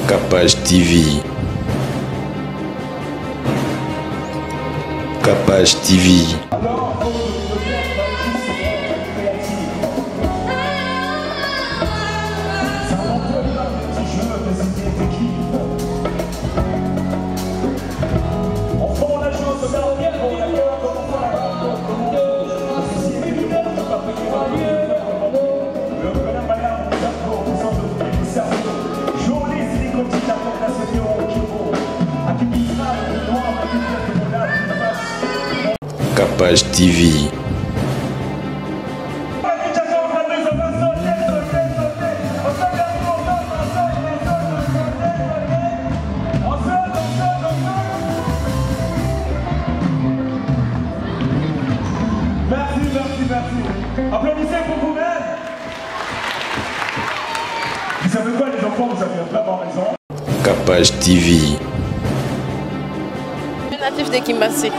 Capage TV. Capage TV. Capage TV. Merci. Applaudissez pour vous-même. Vous savez quoi, les enfants, vous avez vraiment raison. Capage TV. Natif de Kimbaseke.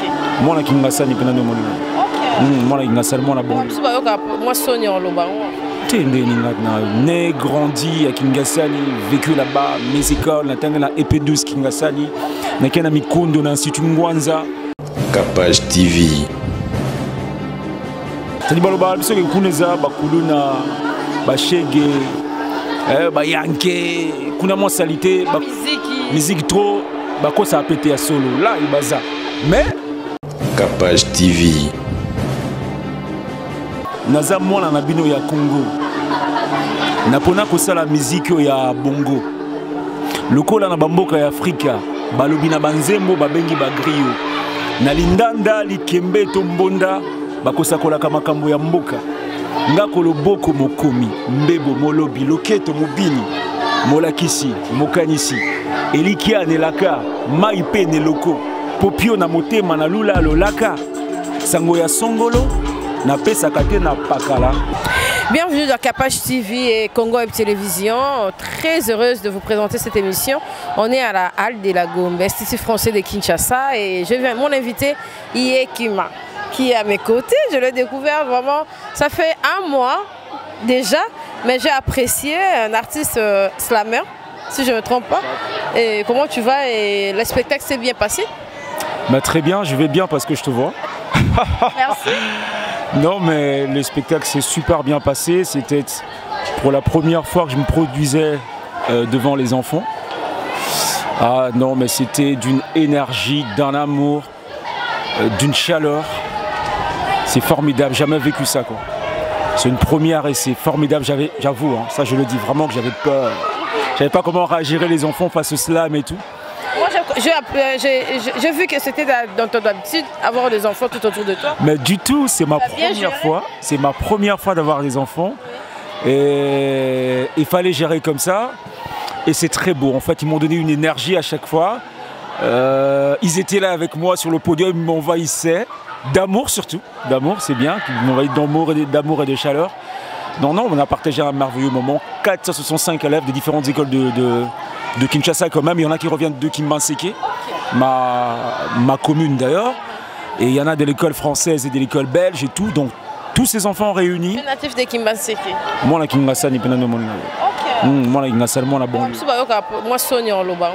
Moi, la Kimbasa ni penano molimo. Ok. Moi, la Kimbasa, moi, la bonne. Moi, Sonia Loba. Né, grandi à Kingasani, vécu là-bas, mes écoles, na tanga na EP12 Kingasani, na kena mikondo na Institut Ngwanza. Capage TV. Tani baloba biso ke kuneza bakuluna bashege ba yanke kuna mo salité ba musique trop bako ça a pété à solo là il baza mais Capage TV. naza mwana na bino ya Congo napona kosala musique ya bongo lokola na bamboka ya Afrika balobi na banzembo babengi ba griot na lindanda likembe to mbonda bakosakolaka makambo ya mboka ngako loboko mokomi mbebo molobi loketo mobini molakisi mokanisi elikia nelaka mai pe neloko popio na motema na lula lolaka sango ya songolo na pesaka te na pakala. Bienvenue dans Capage TV et Congo Web Télévision. Très heureuse de vous présenter cette émission. On est à la Halle de la Gombe, Institut français de Kinshasa, et mon invité Yekima qui est à mes côtés. Je l'ai découvert vraiment, ça fait un mois déjà, mais j'ai apprécié un artiste slammer, si je ne me trompe pas. Et comment tu vas? Et le spectacle s'est bien passé? Bah, très bien, je vais bien parce que je te vois. Merci. Non, mais le spectacle s'est super bien passé. C'était pour la première fois que je me produisais devant les enfants. Ah non, mais c'était d'une énergie, d'un amour, d'une chaleur. C'est formidable, jamais vécu ça quoi. C'est une première et c'est formidable, j'avoue, hein, ça je le dis vraiment que j'avais peur. Je savais pas comment réagir les enfants face au slam et tout. Moi j'ai vu que c'était dans ton habitude avoir des enfants tout autour de toi. Mais du tout, c'est ma première fois. C'est ma première fois d'avoir des enfants. Et il fallait gérer comme ça. Et c'est très beau. En fait, ils m'ont donné une énergie à chaque fois. Ils étaient là avec moi sur le podium, ils m'envahissaient. D'amour surtout, d'amour c'est bien, ils m'envahissent d'amour et de chaleur. Non, on a partagé un merveilleux moment. 465 élèves de différentes écoles de Kinshasa quand même. Il y en a qui reviennent de Kimbaseke, ma commune d'ailleurs. Et il y en a de l'école française et de l'école belge et tout. Donc tous ces enfants réunis. Natif de Kimbaseke. Moi la Kimbasa ni penano molimo. Moi la Kimbasa, moi la bonne. Moi Sonia Loba.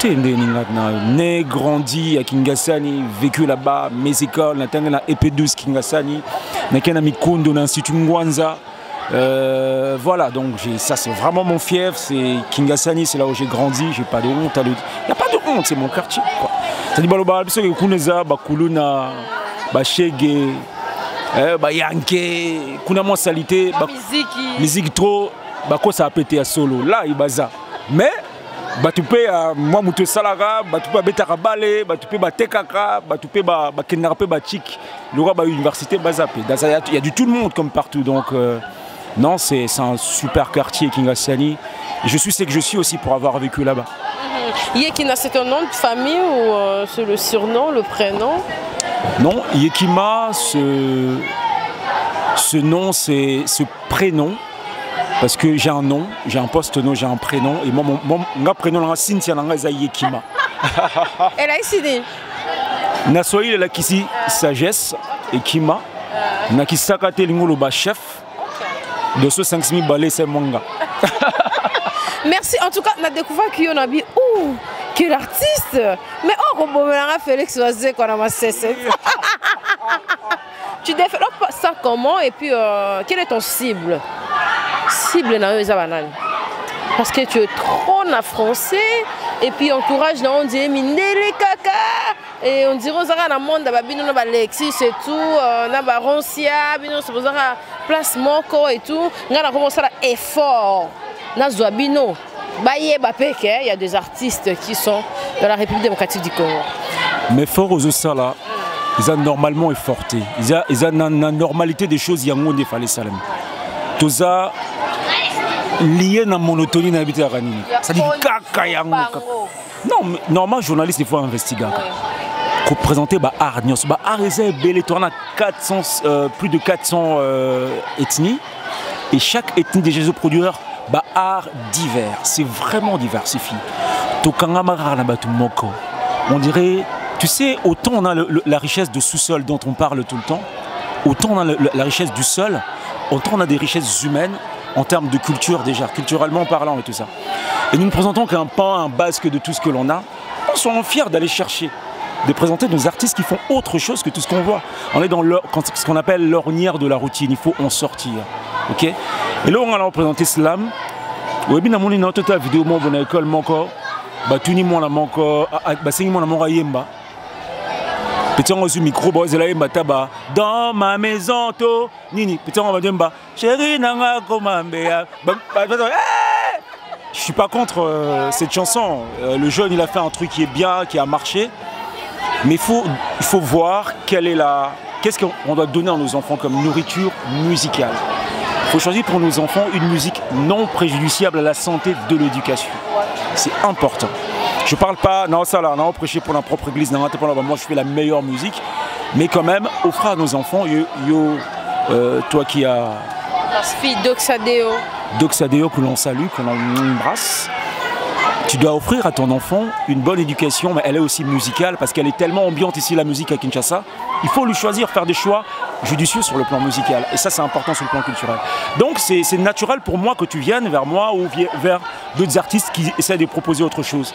Né, grandi à Kingasani, vécu là-bas, mes écoles, na tanga na EP12 Kingasani, na kena mikondo na Institut Ngwanza. Voilà, donc ça c'est vraiment mon fief, c'est Kingasani, c'est là où j'ai grandi, j'ai pas de honte à le dire. Il n'y a pas de honte, c'est mon quartier. Ça dit baloba biso ke kuneza bakuluna bashege ba yanke kuna mo salité musique trop bako ça a pété à solo là il baza. Mais batupé moi muto salara batupé betaka balé batupé batekaka batupé bakendaka pe bachik le roi ba université bazapé il y a du tout le monde comme partout donc non c'est un super quartier Kingasani. Je suis ce que je suis aussi pour avoir vécu là-bas. Yekina, c'est ton nom de famille ou c'est le surnom, le prénom? Non, Yekima, ce nom, c'est ce prénom. Parce que j'ai un nom, j'ai un post-nom, j'ai un prénom. Et moi, mon prénom, c'est Cynthia Yekima. Elle a décidé. Nasoyi, elle a ici sagesse et Kima. Nakisakate Lingolo chef. De ce 5000 balais, c'est manga. Merci. En tout cas, on a découvert qu'il y en a dit, ouh, quel artiste. Mais oh, Félix Oisé, qu'on a ma cessé. Tu développes ça comment et puis quelle est ton cible? Cible dans les bananes. Parce que tu es trop na français et puis entourage on dit Mindele Kaka et on dirait aux arabes dans le monde babino na Alexis et tout na Baroncia bino se poser place moko et tout on a commencé à effort na Zouabino baye bapeke il y a des artistes qui sont dans la République démocratique du Congo. Mais fort aux ça ils ont normalement efforté ils ont la normalité des choses yango ne fallait ça tout ça lié à la monotonie na habité à Ranini. Ça dit kaka yango. Non, mais normalement journaliste il faut investiguer. Pour présenter art nyos art est belé tourne à 400 plus de 400 ethnies et chaque ethnie des Jésus producteurs art divers, c'est vraiment diversifié. Tokanga mara na batu moko. On dirait tu sais autant on a la richesse de sous-sol dont on parle tout le temps, autant on a la richesse du sol, autant on a des richesses humaines. En termes de culture déjà, culturellement parlant et tout ça. Et nous ne présentons qu'un pan, un basque de tout ce que l'on a. On sont fiers d'aller chercher, de présenter nos artistes qui font autre chose que tout ce qu'on voit. On est dans ce qu'on appelle l'ornière de la routine, il faut en sortir. Ok? Et là on va présenter Slam. Oui, bien on a une toute vidéo moi dans l'école manco, batuni moi la manco, basengi moi la mora yemba. Petit on reçu micro boz la yemba taba dans ma maison to nini petit on va dire chérie nanga komambea. Je suis pas contre cette chanson. Le jeune il a fait un truc qui est bien, qui a marché. Mais il faut voir qu'est-ce qu'on doit donner à nos enfants comme nourriture musicale. Il faut choisir pour nos enfants une musique non préjudiciable à la santé de l'éducation. C'est important. Je parle pas, non ça là, non prêcher pour la propre église, non, moi je fais la meilleure musique, mais quand même offrir à nos enfants, toi qui as... La fille Doxadeo. Doxadeo que l'on salue, que l'on embrasse. Tu dois offrir à ton enfant une bonne éducation, mais elle est aussi musicale parce qu'elle est tellement ambiante ici la musique à Kinshasa. Il faut lui choisir, faire des choix judicieux sur le plan musical. Et ça c'est important sur le plan culturel. Donc c'est naturel pour moi que tu viennes vers moi ou vers d'autres artistes qui essaient de proposer autre chose.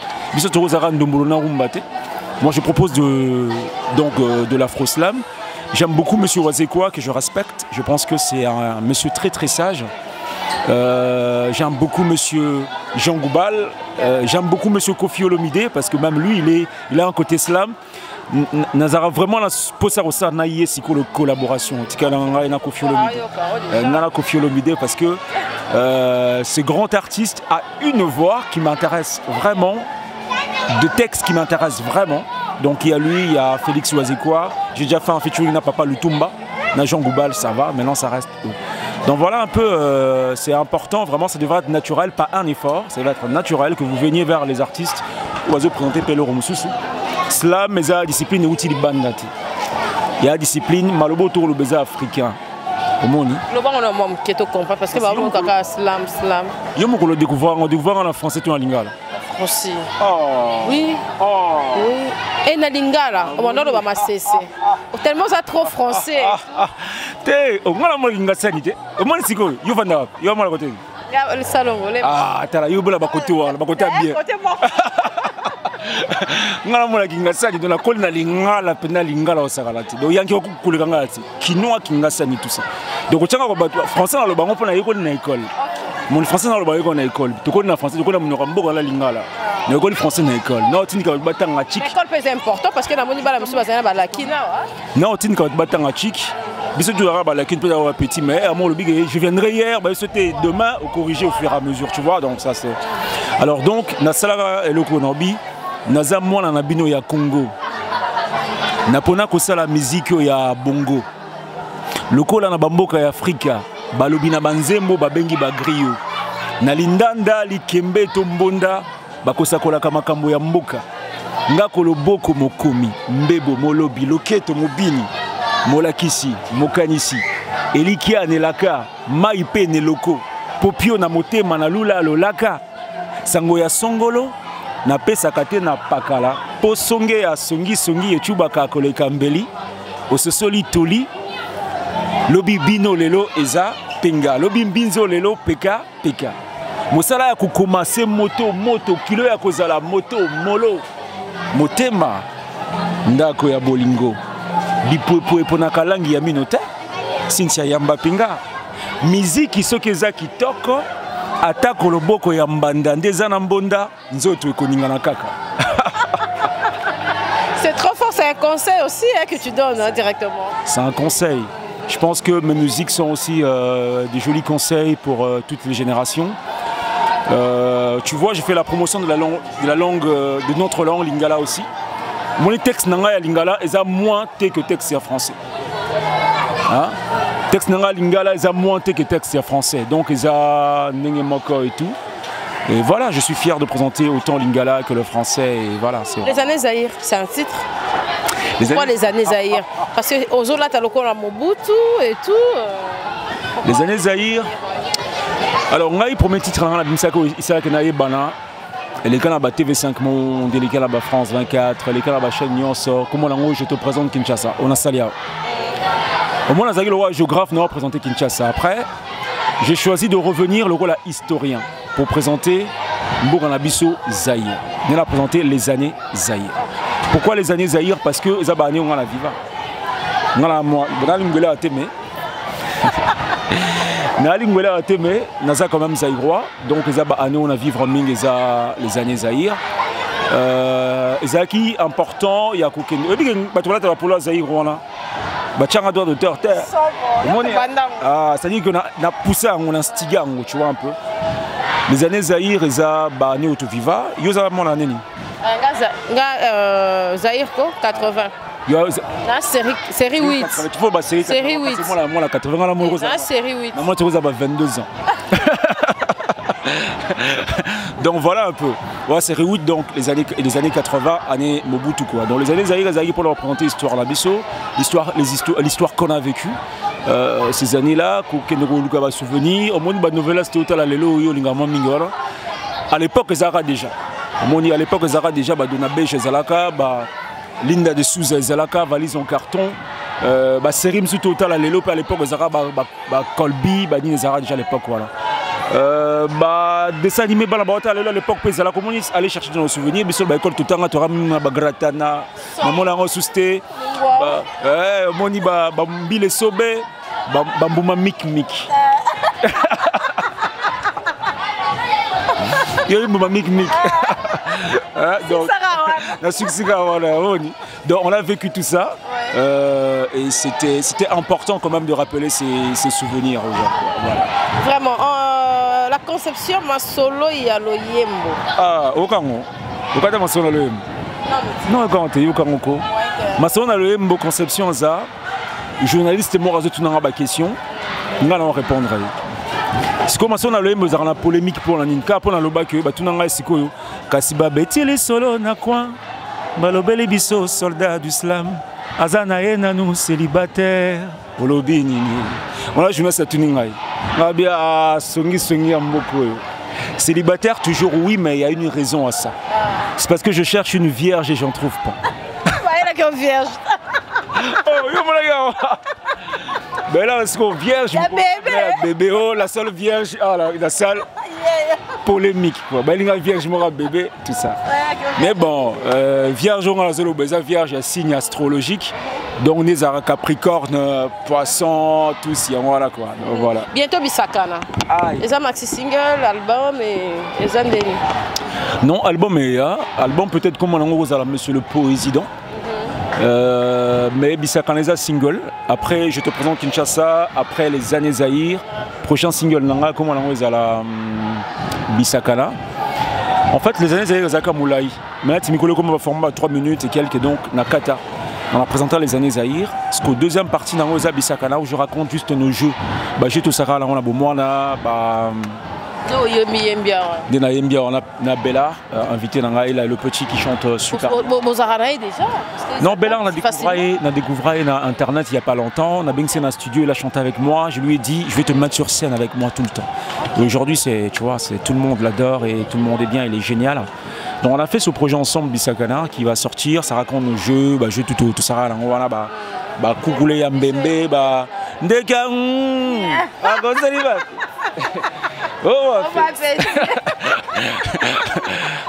Moi je propose de l'afro-slam. J'aime beaucoup M. Wazekwa que je respecte. Je pense que c'est un monsieur très très sage. J'aime beaucoup Monsieur Jean Goubal, j'aime beaucoup Monsieur Kofi Olomide parce que même lui il a un côté slam. Nazara vraiment la posa rosa naïe si la collaboration. Tikala Kofi Olomide parce que ce grand artiste a une voix qui m'intéresse vraiment, de textes qui m'intéressent vraiment. Donc il y a lui, il y a Félix Wazekwa. J'ai déjà fait un featuring na Papa Lutumba, na Jean Goubal, ça va. Maintenant ça reste. Donc voilà un peu, c'est important, vraiment ça devrait être naturel, pas un effort, ça devrait être naturel que vous veniez vers les artistes. Oiseau présenter Pelo Romususu. Slam, mais la discipline est utile bandati. Il y a la discipline, malobo tour le baiser africain. Comment on dit? Le bon on a même qui te comprend parce que on kaka slam. Yo mo ko le découvrir en français tout en lingala. Aussi. Oh. Oui. Oh. Oui. Et na lingala, on va ma cessé. Tellement ça trop français. Te, on a mo lingala sanité. On m'a dit quoi? Yo vanda, yo ma la côté. Le salon, ah, t'as la yo bela ba côté wa, ba côté bien. Ngala mo la kinga sani de la colle na lingala pena lingala o sakalati. Donc yanki ko kuleka ngati. Kinoa kinga sani tout ça. Donc o tshanga ba français na lo bango pona yeko na école. Mon français na lo bango na école. To ko na français to ko na munoko mboka la lingala. Na école français na école. Non tinika ba batanga chik. L'école c'est important parce que na moni bala musu bazana ba la kina. Non tinika ba batanga chik. Biso tu auras la kina peut avoir petit mais à mon lobby je viendrai hier bah c'était demain au corriger au fur et à mesure tu vois donc ça c'est. Alors donc na sala eloko nobi naza mwana na bino ya Congo napona kosala musique ya bongo lokola na bamboka ya Afrika balobi na banzembo babengi bagrio na lindanda likembe to mbonda bakosakolaka makambo ya mboka ngako loboko mokomi mbebo molobi loketo mobini molakisi mokanisi elikia nelaka mai pe neloko popio na motema na lula lolaka sango ya songolo na pesa kate na pakala po songe ya songi etubaka koleka mbeli ososoli toli lobi bino lelo eza penga lobi mbinzo lelo peka mosala ya kokomase moto kilo ya kozala moto molo motema ndako ya bolingo bipwepwe eponaka langi ya mino te Cynthia Yamba Pinga miziki soki eza kitoko atako loboko ya mbanda nde eza na mbonda nzoto ekoningana kaka. C'est trop fort, c'est un conseil aussi hein, que tu donnes hein, directement. C'est un conseil. Je pense que mes musiques sont aussi des jolis conseils pour toutes les générations. Tu vois, j'ai fait la promotion de de notre langue lingala aussi. Mon texte nanga lingala est à moins que texte en français. Hein? Texte nanga lingala est à moins que texte en français. Donc ils a nengemoko et tout. Et voilà, je suis fier de présenter autant lingala que le français. Et voilà, les années Zaïre, c'est un titre. Pourquoi les années Zaïre? Parce que aux autres là, tu as le corps à Mobutu et tout. Les années Zaïre. Alors, on a eu premier titre dans la Bimsako, Isaac Bana. Les cas là-bas TV5 Monde, les cas là-bas France 24, les cas là-bas chaîne Nyonso. Comment je te présente Kinshasa? On a Salia. Au moins, le roi géographe nous a présenté Kinshasa. Après, j'ai choisi de revenir le rôle à historien pour présenter Mboganabiso Zaïre. On a présenté les années Zaïre. Pourquoi les années Zaïre? Parce que les années on a la viva. On a la moi, on a l'ingénieur à Témé. On a l'ingénieur à Témé, on a quand même Zaïrois. Donc les années on a vivre ming les années Zaïre. Les qui important, il y a coquin. Et puis bah tu vois là pour la Zaïrois là. Bah tiens à droit de terre. Ah, ça dit que on a poussé, on a instigé, tu vois un peu. Les années Zaïre, ils ont banné au viva. Ils ont mon année. Zaïre 80. Série 8. Série 8. C'est moi la 80 la série 8. Moi tu vois 22 ans. Donc voilà un peu. Ouais, série 8 donc les années 80, années Mobutu quoi. Donc les années Zaïre pour leur présenter l'histoire la biso, l'histoire qu'on a vécue. Ces années-là, qu'on va souvenir, au moins une nouvelle c'était au Lelo yo lingama mingora. À l'époque Zara déjà. À l'époque Zara déjà Donabe chez Zalaka, Linda de Souza Zalaka, valise en carton. Sérim sous total à Lelo à l'époque Zara Colby, Nine Zara déjà à l'époque voilà. Dessin animé à l'époque Zala comment aller chercher dans nos souvenirs, mais sur l'école tout le temps tu auras Gratana, maman la ressuscité. Moni Bambile Sobe, Bambouma Mik. Donc on a vécu tout ça et c'était important quand même de rappeler ces souvenirs aux gens. Voilà. Vraiment, la conception ma solo il y a le yembo. Ah, Okango. Okata ma solo le yembo. Non, quand tu es Okango. Ma solo le yembo conception ça. Journaliste mort à tout dans la question. On va répondre. C'est comme ça on a le yembo dans la polémique pour la Ninka pour la loba que tout dans la sikoyo. Kasiba beti les solo na coin. Balobele biso soldat du slam. Azana yena nous célibataires. Olobi nini. On a journaliste à tuningai. Célibataire toujours oui mais il y a une raison à ça. C'est parce que je cherche une vierge et j'en trouve pas. Elle a qu'une vierge. Oh yo mon gars. Ben là c'est qu'on vierge. Bébé oh la seule vierge la seule polémique quoi. Ben la vierge mora bébé tout ça. Mais bon vierge on a la vierge un signe astrologique. Donc on est à Capricorne, Poisson, tous voilà quoi. Donc, voilà. Bientôt Bisakana. Les a maxi single, album et les andéni. Non, album et album peut-être comme on a Monsieur le Président. Mais Bisakana les a single. Après je te présente Kinshasa. Après les années Zaïre. Prochain single nanga comme on a la Bisakana. En fait les années Zaïre Zaka Moulay. Mais tu m'écoutes comme on va former à 3 minutes et quelques donc Nakata. On a présenté les années Zaïre. Parce qu'au deuxième partie dans Oza Bisakana où je raconte juste nos jeux. J'ai tout ça là on a Bomwana, on a Bella invité dans le petit qui chante super. Déjà. Non Bella on a découvert sur internet il n'y a pas longtemps. On a bien dans un studio, il a chanté avec moi. Je lui ai dit je vais te mettre sur scène avec moi tout le temps. Et aujourd'hui c'est tu vois c'est tout le monde l'adore et tout le monde est bien, il est génial. Donc on a fait ce projet ensemble Bisakana qui va sortir, ça raconte nos jeux, jeux tout ça là on va Koukoulé Yambembe Ndeka Oh, on va faire.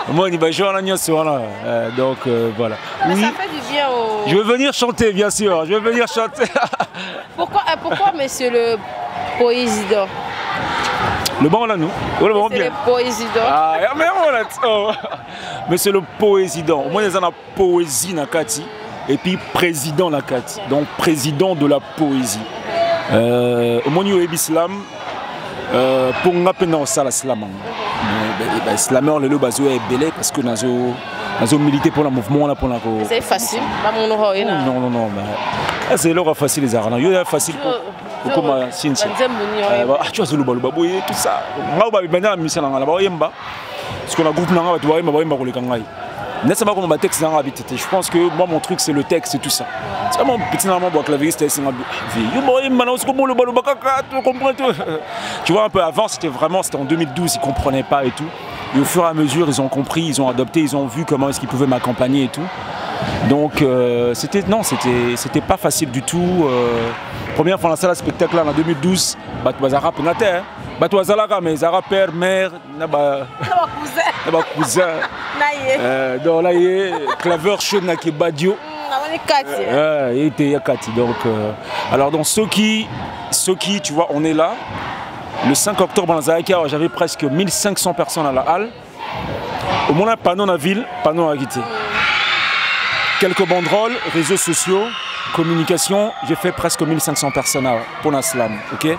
Moi, on va jouer en agneau sur là. Donc, voilà. Mais Oui. ça fait du bien au... Je veux venir chanter, bien sûr. Je veux venir chanter. Pourquoi, monsieur le président? Le bon, là, nous. Oh, le bon, C'est bien. le président. Ah, mais on l'a oh. Mais c'est le président. Au moins, il y a la poésie, Nakati. Et puis, président, Nakati. Donc, président de la poésie. Au moins, il y a l'islam. Pour nous appeler ça l'islam. L'islameur, le bazo est belé parce que nous avons milité pour le mouvement. C'est facile. Non. C'est l'heure facile, les arts. Il y a facile pour. Comme Cynthia. Tu vois, tout ça. Parce qu'on a groupe je pense que moi mon truc c'est le texte et tout ça. C'est vraiment petit normalement pour clavieriste. Tu vois un peu avant c'était en 2012 ils comprenaient pas et tout. Et au fur et à mesure ils ont compris, ils ont adopté, ils ont vu comment est-ce qu'ils pouvaient m'accompagner et tout. Donc c'était pas facile du tout. Première fois dans la salle de spectacle là, en 2012, Batouazara Penate, Batouazala mais Zara père, mère, cousin. Donc là il y a claveur chaud qui est Badio. Il était Kati. Donc alors dans ceux qui tu vois on est là. Le 5 octobre dans Zaïka, j'avais presque 1500 personnes à la halle. Au moins un panneau dans la ville, panneau à quitter. Quelques banderoles, réseaux sociaux, communication, j'ai fait presque 1500 personnes pour la slam, ok.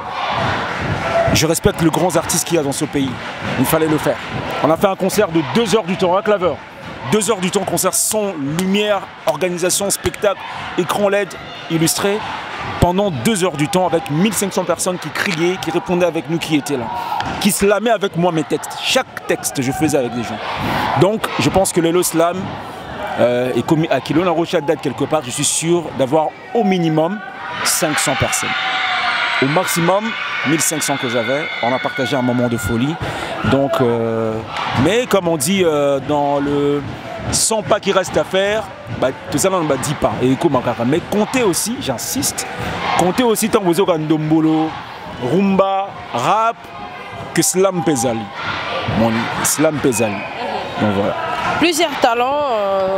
Je respecte les grands artistes qu'il y a dans ce pays, il fallait le faire. On a fait un concert de 2 heures du temps à claveur. 2 heures du temps, concert son, lumière, organisation, spectacle, écran LED illustré. Pendant 2 heures du temps avec 1500 personnes qui criaient, qui répondaient avec nous, qui étaient là. Qui slamaient avec moi mes textes. Chaque texte, je faisais avec des gens. Donc, je pense que le slam, et comme à Kilona Rocha date quelque part, je suis sûr d'avoir au minimum 500 personnes. Au maximum, 1500 que j'avais. On a partagé un moment de folie. Donc, mais comme on dit dans le 100 pas qui reste à faire, tout ça on ne dit pas. Mais comptez aussi, j'insiste, comptez aussi tant que vous avez Ndombolo, Rumba, rap, que Slam Pesali. Mon Slam Pesali. Donc voilà. Plusieurs talents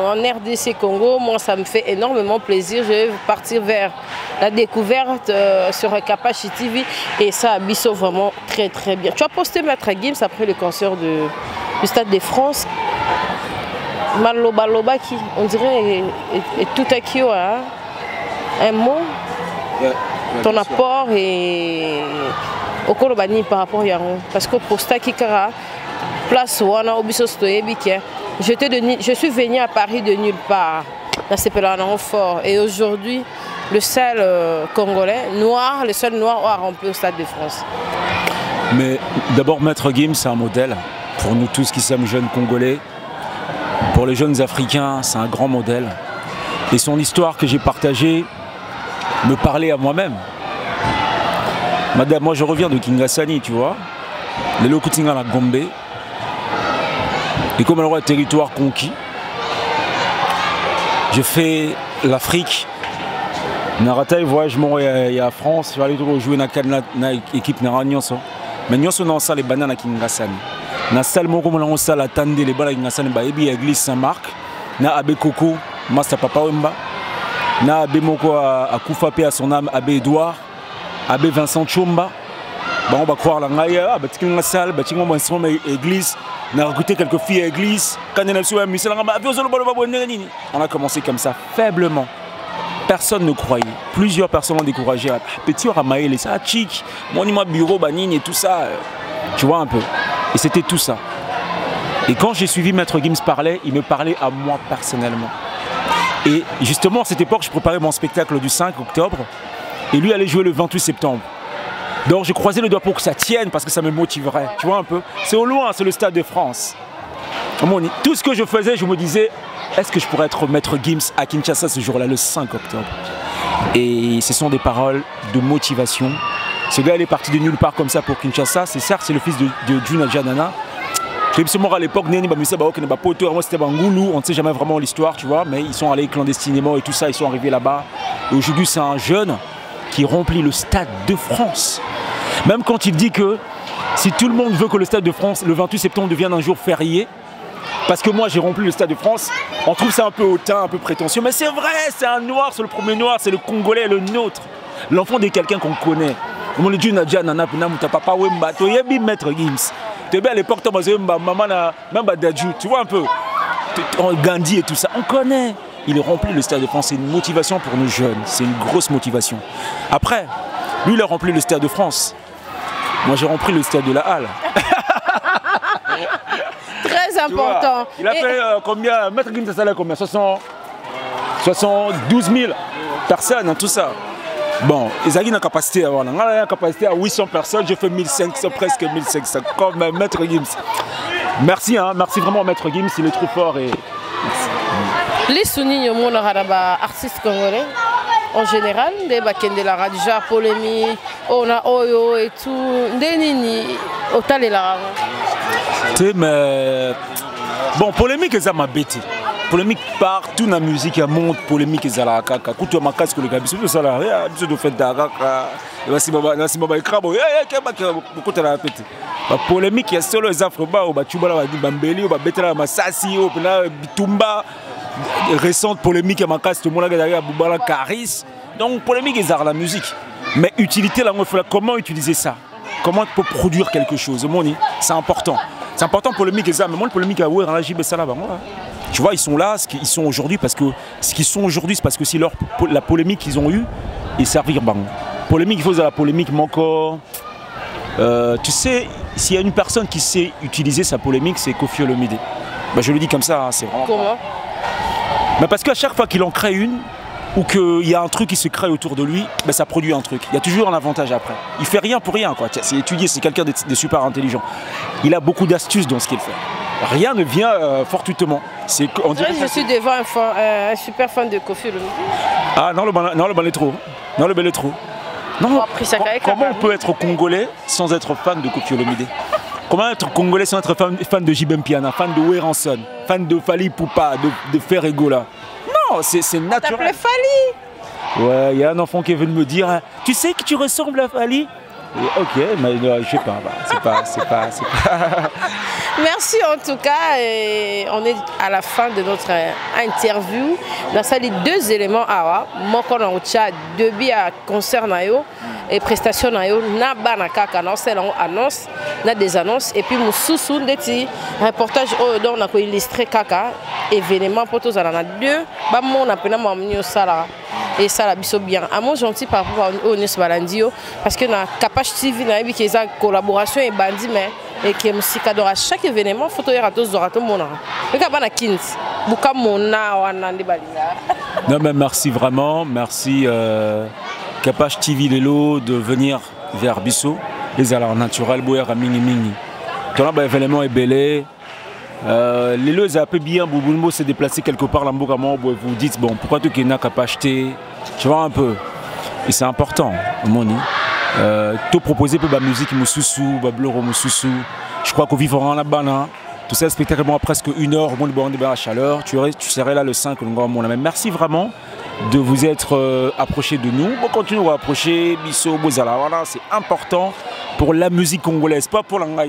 en RDC Congo, moi ça me fait énormément plaisir. Je vais partir vers la découverte sur Kapashi TV et ça Bisso vraiment très très bien. Tu as posté Maître Gims après le concert du Stade de France. Maloba Loba qui on dirait est tout à qui un mot, ton apport et au Kolobani par rapport à Yaron parce que posta qui kara place wana obiso stoyebikia. Je suis venu à Paris de nulle part, dans ces pelans fort. Et aujourd'hui, le seul Congolais noir, le seul noir a rempli au Stade de France. Mais d'abord, Maître Gims, c'est un modèle pour nous tous qui sommes jeunes Congolais. Pour les jeunes Africains, c'est un grand modèle. Et son histoire que j'ai partagée me parlait à moi-même. Madame, moi je reviens de Kingasani, tu vois. Le Lokutinga la Gombe. Et comme on a territoire conquis, je fais l'Afrique. Narata voyage il y a France, je vais aller jouer dans l'équipe Naranyoso. Mais nous sommes dans la salle de bananes à Kingasani. Dans la salle de salle attendez les balles à Kingasani, il y a l'église Saint-Marc, na Abbé Coco, Master Papa Wemba, na Abbé Moko à Koufapé à son âme, Abbé Edouard, Abbé Vincent Chomba. On va croire la salle, l'église. On a recruté quelques filles à l'église. On a commencé comme ça, faiblement. Personne ne croyait. Plusieurs personnes ont découragé. Petit Ramaé, les Sachik, mon bureau, Banine et tout ça. Tu vois un peu. Et c'était tout ça. Et quand j'ai suivi Maître Gims parler, il me parlait à moi personnellement. Et justement, à cette époque, je préparais mon spectacle du 5 octobre. Et lui allait jouer le 28 septembre. Donc j'ai croisé le doigt pour que ça tienne parce que ça me motiverait, tu vois un peu. C'est au loin, c'est le Stade de France. Tout ce que je faisais, je me disais, est-ce que je pourrais être Maître Gims à Kinshasa ce jour-là, le 5 octobre. Et ce sont des paroles de motivation. Ce gars, il est parti de nulle part comme ça pour Kinshasa. C'est certes, c'est le fils de Juna Janana. À l'époque, c'était Bangoulou, on ne sait jamais vraiment l'histoire, tu vois, mais ils sont allés clandestinement et tout ça, ils sont arrivés là-bas. Et aujourd'hui, c'est un jeune qui remplit le Stade de France. Même quand il dit que Si tout le monde veut que le Stade de France, le 28 septembre, devienne un jour férié, parce que moi j'ai rempli le Stade de France, on trouve ça un peu hautain, un peu prétentieux, mais c'est vrai, c'est un noir, c'est le premier noir, c'est le Congolais, le nôtre, l'enfant de quelqu'un qu'on connaît. Mon Dieu, Nadia, Nana, papa, Wemba, Toyebi, Maître Gims. Tu es bien à l'époque, maman, même Dadju, tu vois un peu, Gandhi et tout ça, on connaît. Il remplit le Stade de France, c'est une motivation pour nos jeunes, c'est une grosse motivation. Après, lui il a rempli le Stade de France, moi j'ai rempli le Stade de la Halle. Très important. Il a fait combien, Maître Gims, ça a combien, 72 000 personnes, hein, tout ça. Bon, ils ont une capacité à avoir une capacité à 800 personnes, je fais 1500, presque 1500, comme Maître Gims. Merci, hein, merci vraiment Maître Gims, il est trop fort. Et... Les soulignent mon artiste congolais en général, des de la radija polémique, on a Oyo et tout, des nini, autant les la. Tu sais, mais bon, polémique, ça m'a bêté. Polémique partout dans la musique, il y a monde polémique et ça kaka. Quand tu as ma casque le gars, c'est ça là, c'est de fait d'agaka. Et voici baba crabo, beaucoup de la pété. La polémique, il y a seulement les Afro-Bas, ou tu vas bambeli, ou betela masasi, ou bitumba. Récente polémique à ma casse, tout le monde a derrière Boubala Caris. Donc polémique et la musique. Mais utilité là, comment utiliser ça? Comment on peut produire quelque chose? C'est important. C'est important polémique et ça. Mais moi le polémique à Ouer, là j'y ça là-bas. Tu vois, ils sont là, ils sont aujourd'hui parce que ce qu'ils sont aujourd'hui, c'est parce que si la polémique qu'ils ont eue, ils servir bon. Polémique, il faut de la polémique, mais encore. Tu sais, s'il y a une personne qui sait utiliser sa polémique, c'est Koffi Olomide. Ben, je le dis comme ça, hein, c'est vraiment. Comment? Mais parce qu'à chaque fois qu'il en crée une, ou qu'il y a un truc qui se crée autour de lui, ben ça produit un truc. Il y a toujours un avantage après. Il fait rien pour rien, quoi. C'est étudié, c'est quelqu'un de super intelligent. Il a beaucoup d'astuces dans ce qu'il fait. Rien ne vient fortuitement. On dirait je suis devant un super fan de Koffi Olomide. Ah non, le bal est trop. Non, le bal est trop. Non, comment on peut être congolais sans être fan de Koffi Olomide? Comment être congolais sans être fan de J.B. Mpiana, fan de Weranson, fan de Fali Poupa, de Ferregola? Non, c'est naturel. Tu Fali? Ouais, il y a un enfant qui est venu me dire, tu sais que tu ressembles à Fali? Et ok, mais je sais pas, c'est pas. Merci en tout cas, et on est à la fin de notre interview. Dans ça, les deux éléments, moi quand on a deux à concert et prestations na banakaka, c'est annonce, na des annonces et puis mon sous des reportage dont on a illustré kaka événement pour tous en deux, bah mon appel à mon sala. Et ça la biso bien. À mon gentil par rapport au News Balandio parce que na Capage TV na bi keza collaboration et bandi mais et que musique à chaque événement photo ya tous dorato mona. Le ka bana kins. Buka mona wana ndi balinga. Non mais merci vraiment, merci Capage TV Lelo de venir vers Bisso, les alarmes naturelles boyer à mingi mingi. Quand là événement est belé. Les lois un peu bien, Bouboumo s'est déplacé quelque part là, vous vous dites bon pourquoi tu n'as qu'à pas acheter, tu vois un peu, et c'est important, moni. Tout proposer pour la musique Moussoussou, Babloro Moussoussou. Je crois qu'au vivant là-bas, tout ça spectacle moi presque 1 heure, au moins de à chaleur. Tu serais là le 5 mais merci vraiment de vous être approché de nous. On continue à approcher Bisso, Bozala, voilà, c'est important pour la musique congolaise, pas pour l'anga.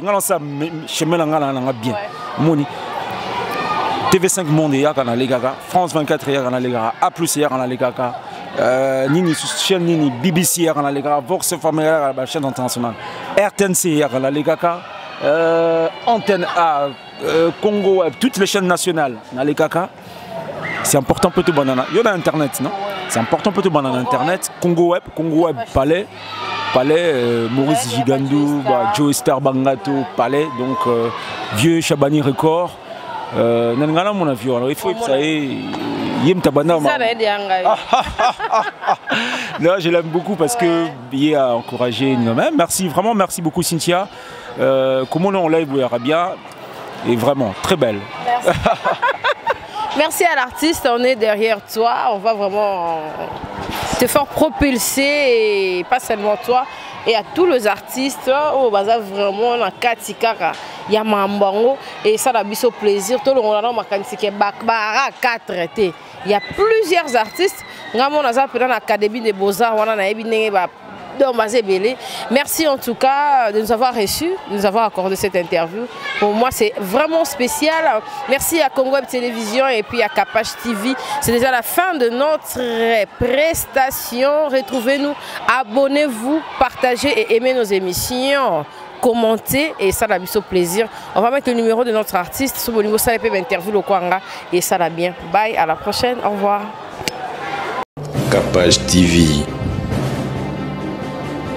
Chemin l'anga bien. Moni. TV5 Monde hier quand on a les gaga, France 24 hier quand on a les gaga, A+ hier quand on a les gaga, Nini chaîne Nini, BBC hier quand on a les gaga, Vox Family hier la chaîne internationale, RTNC hier quand on a les gaga, Antenne A, Congo Web, toutes les chaînes nationales on a les gaga. C'est important pour tout banana. Il y a internet, non? C'est important pour tout banana internet. Congo Web, Palais. Maurice Gigandou, Joe Star Bangato, Palais, donc vieux Chabani Record. Nangala mon avion, alors il faut que ça ait. Yem Tabana. Là, je l'aime beaucoup parce que il a encouragé nous-mêmes. Merci, vraiment, merci beaucoup Cynthia. Comment on live bien et vraiment très belle. Merci. Merci à l'artiste, on est derrière toi, on va vraiment te faire propulser, et pas seulement toi, et à tous les artistes, au bazar vraiment la katikaka, il y a mambango, et ça a biso plaisir, tout le monde a makantique bakbara 4 il y a plusieurs artistes, on a dans l'Académie des Beaux-Arts, on a Merci en tout cas de nous avoir reçus, de nous avoir accordé cette interview. Pour moi, c'est vraiment spécial. Merci à Congo Web Télévision et puis à Capage TV. C'est déjà la fin de notre prestation. Retrouvez-nous, abonnez-vous, partagez et aimez nos émissions. Commentez et ça a bien plaisir. On va mettre le numéro de notre artiste sur le niveau ça peut interview le Kwanga et ça va bien. Bye, à la prochaine, au revoir. Capage TV.